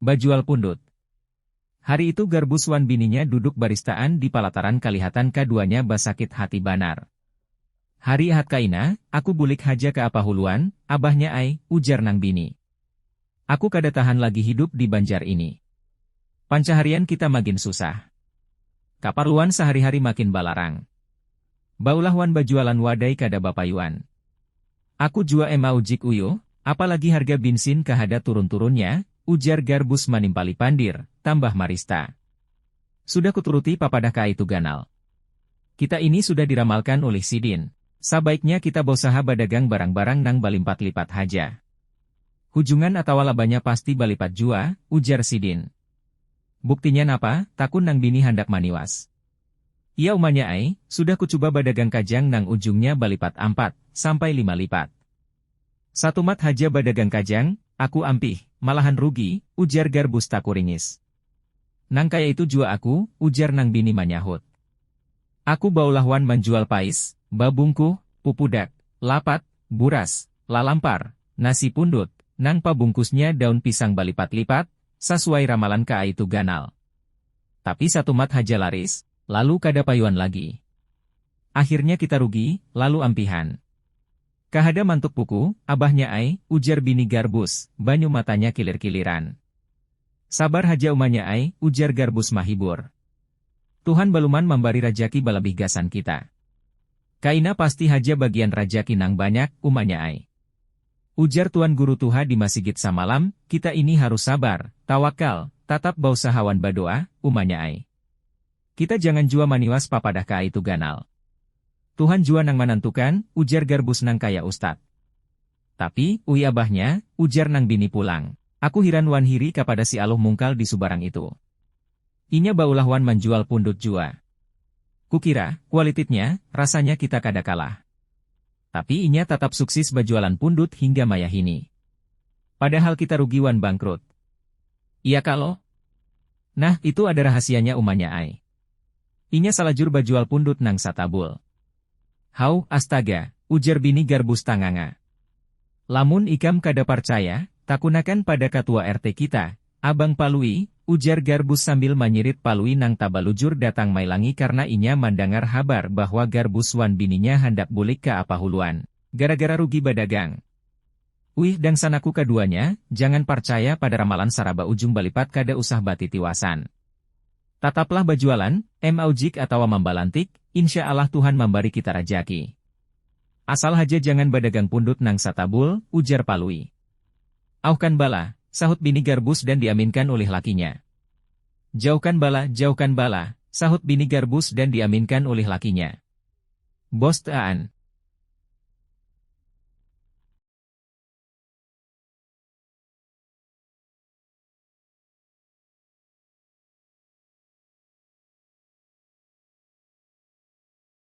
Bajual pundut. Hari itu Garbus wan bininya duduk baristaan di palataran kalihatan keduanya basakit hati banar. Hari Ahad kaina, aku bulik haja ke apa huluan, abahnya ai, ujar nang bini. Aku kada tahan lagi hidup di Banjar ini. Pancaharian kita makin susah. Kaparluan sehari-hari makin balarang. Baulah wan bajualan wadai kada bapayuan. Aku jua emau jik uyo, apalagi harga bensin kahada turun-turunnya, ujar Garbus manimpali pandir, tambah marista. Sudah kuturuti papadah ka itu ganal. Kita ini sudah diramalkan oleh Sidin. Sebaiknya kita bosaha badagang barang-barang nang balimpat-lipat haja. Hujungan atau labanya pasti balipat jua, ujar Sidin. Buktinya napa, takun nang bini hendak maniwas. Ia umanya ai, sudah kucoba badagang kajang nang ujungnya balipat 4 sampai 5 lipat. Satu mat haja badagang kajang, aku ampih, malahan rugi, ujar Garbus takuringis. Nang kaya itu jua aku, ujar nang bini manyahut. Aku baulahwan menjual pais, babungkuh, pupudak, lapat, buras, lalampar, nasi pundut, nang pabungkusnya daun pisang balipat-lipat, sesuai ramalan ka itu ganal. Tapi satu mat haja laris, lalu kada payuan lagi. Akhirnya kita rugi, lalu ampihan. Kahada mantuk puku, abahnya ai, ujar bini Garbus, banyu matanya kilir-kiliran. Sabar haja umanya ai, ujar Garbus mahibur. Tuhan baluman memberi rajaki balabih gasan kita. Kaina pasti haja bagian rajaki nang banyak, umanya ai. Ujar Tuan Guru Tuha di Masjid samalam, kita ini harus sabar, tawakal, tatap bausahawan badoa, umanya ai. Kita jangan jua maniwas papadah ka itu ganal. Tuhan jua nang menentukan, ujar Garbus nang kaya ustad. Tapi, ui abahnya, ujar nang bini pulang. Aku hiran wan hiri kepada si aluh mungkal di Subarang itu. Inya baulah wan menjual pundut jua. Kukira, kualititnya, rasanya kita kada kalah. Tapi inya tetap sukses berjualan pundut hingga maya hini. Padahal kita rugi wan bangkrut. Iya kalau? Nah, itu ada rahasianya umanya ai. Inya salajur berjual pundut nang satabul. Hau, astaga, ujar bini Garbus tanganga. Lamun ikam kada percaya, takunakan pada ketua RT kita, Abang Palui, ujar Garbus sambil menyirit Palui nang tabalujur datang mailangi karena inya mendengar kabar bahwa Garbus wan bininya hendak bulik ke apa huluan, gara-gara rugi badagang. Wih dan sanaku keduanya, jangan percaya pada ramalan saraba ujung balipat kada usah bati tiwasan. Tataplah berjualan, maujik atau membalantik, insya Allah Tuhan memberi kita rajaki. Asal haja jangan badagang pundut nang satabul, ujar Palui. Aukan bala, sahut bini Garbus dan diaminkan oleh lakinya. Jauhkan bala, sahut bini Garbus dan diaminkan oleh lakinya. Bos Taan.